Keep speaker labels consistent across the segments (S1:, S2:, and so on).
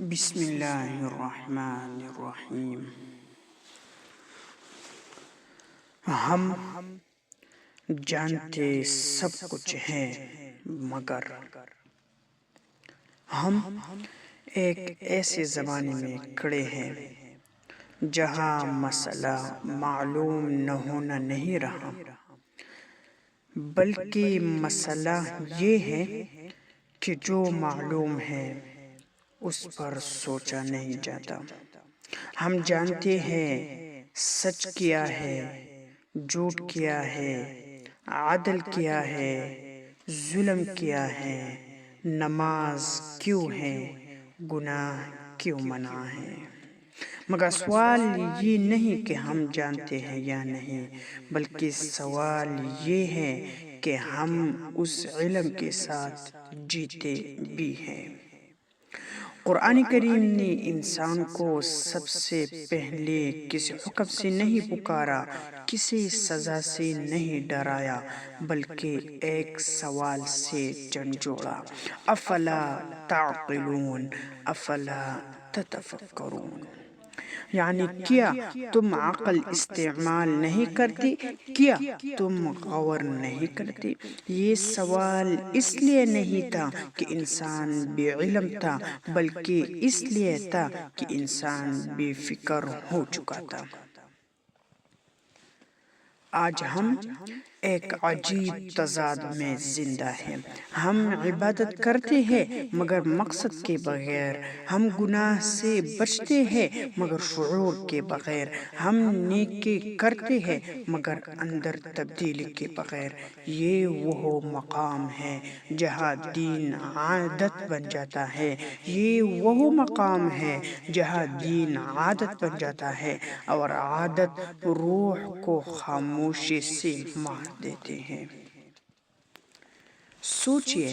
S1: بسم اللہ الرحمن الرحیم۔ ہم جانتے سب کچھ ہے مگر ہم ایک ایسے زمانے میں کھڑے ہیں جہاں مسئلہ معلوم نہ ہونا نہیں رہا، بلکہ مسئلہ یہ ہے کہ جو معلوم ہے اس پر سوچا نہیں جاتا۔ ہم جانتے ہیں سچ کیا ہے، جھوٹ کیا ہے، عدل کیا ہے، ظلم کیا ہے، نماز کیوں ہے، گناہ کیوں منع ہے۔ مگر سوال یہ نہیں کہ ہم جانتے ہیں یا نہیں، بلکہ سوال یہ ہے کہ ہم اس علم کے ساتھ جیتے بھی ہیں۔ قرآن کریم نے انسان کو سب سے پہلے کسی حکم سے نہیں پکارا، کسی سزا سے نہیں ڈرایا، بلکہ ایک سوال سے جھنجھوڑا: افلا تعقلون، افلا تتفکرون، یعنی کیا تم عقل استعمال نہیں کرتے، کیا تم غور نہیں کرتے؟ یہ سوال اس لیے نہیں تھا کہ انسان بے علم تھا، بلکہ اس لیے تھا کہ انسان بے فکر ہو چکا تھا۔ آج ہم ایک عجیب تضاد میں زندہ ہیں۔ ہم عبادت کرتے ہیں مگر مقصد کے بغیر، ہم گناہ سے بچتے ہیں مگر شعور کے بغیر، ہم نیکی کرتے ہیں مگر اندر تبدیلی کے بغیر۔ یہ وہ مقام ہے جہاں دین عادت بن جاتا ہے، یہ وہ مقام ہے جہاں دین عادت بن جاتا ہے اور عادت روح کو خاموشی سے مار دیتے ہیں۔ سوچئے،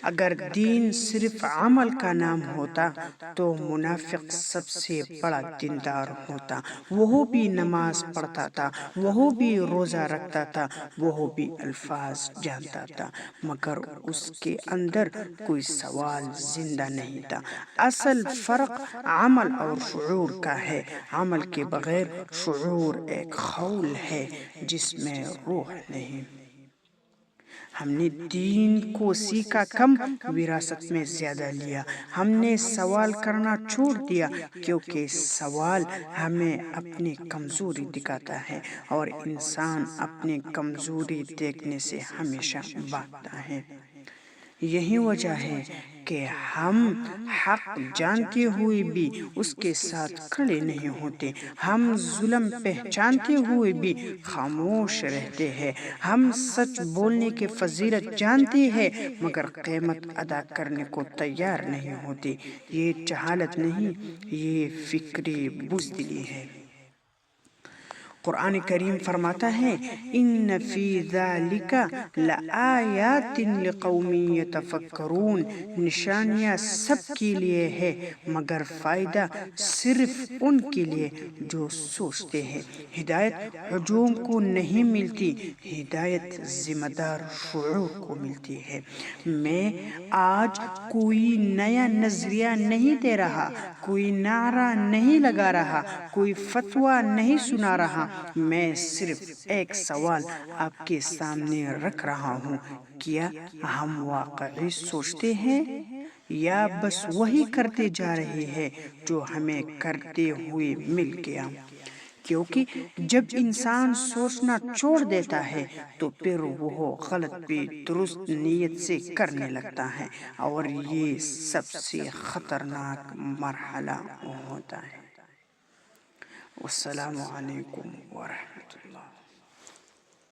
S1: اگر دین صرف عمل کا نام ہوتا تو منافق سب سے بڑا دیندار ہوتا، وہ بھی نماز پڑھتا تھا، وہ بھی روزہ رکھتا تھا، وہ بھی الفاظ جانتا تھا، مگر اس کے اندر کوئی سوال زندہ نہیں تھا۔ اصل فرق عمل اور شعور کا ہے۔ عمل کے بغیر شعور ایک خول ہے جس میں روح نہیں۔ ہم نے دین کو سیکھا کم، وراثت میں زیادہ لیا۔ ہم نے سوال کرنا چھوڑ دیا کیونکہ سوال ہمیں اپنی کمزوری دکھاتا ہے اور انسان اپنی کمزوری دیکھنے سے ہمیشہ بھاگتا ہے۔ یہی وجہ ہے کہ ہم حق جانتے ہوئے بھی اس کے ساتھ کھڑے نہیں ہوتے، ہم ظلم پہچانتے ہوئے بھی خاموش رہتے ہیں، ہم سچ بولنے کی فضیلت جانتے ہیں مگر قیمت ادا کرنے کو تیار نہیں ہوتے۔ یہ جہالت نہیں، یہ فکری بزدلی ہے۔ قرآن کریم فرماتا ہے: ان فی ذالک لآیات لقوم یتفکرون، نشانیاں سب کے لیے ہے مگر فائدہ صرف ان کے لیے جو سوچتے ہیں۔ ہدایت ہجوم کو نہیں ملتی، ہدایت ذمہ دار شعور کو ملتی ہے۔ میں آج کوئی نیا نظریہ نہیں دے رہا، کوئی نعرہ نہیں لگا رہا، کوئی فتویٰ نہیں سنا رہا، میں صرف ایک سوال آپ کے سامنے رکھ رہا ہوں: کیا ہم واقعی سوچتے ہیں یا بس وہی کرتے جا رہے ہیں جو ہمیں کرتے ہوئے مل گیا؟ کیونکہ جب انسان سوچنا چھوڑ دیتا ہے تو پھر وہ غلط بھی درست نیت سے کرنے لگتا ہے، اور یہ سب سے خطرناک مرحلہ ہوتا ہے۔ والسلام علیکم ورحمۃ اللہ۔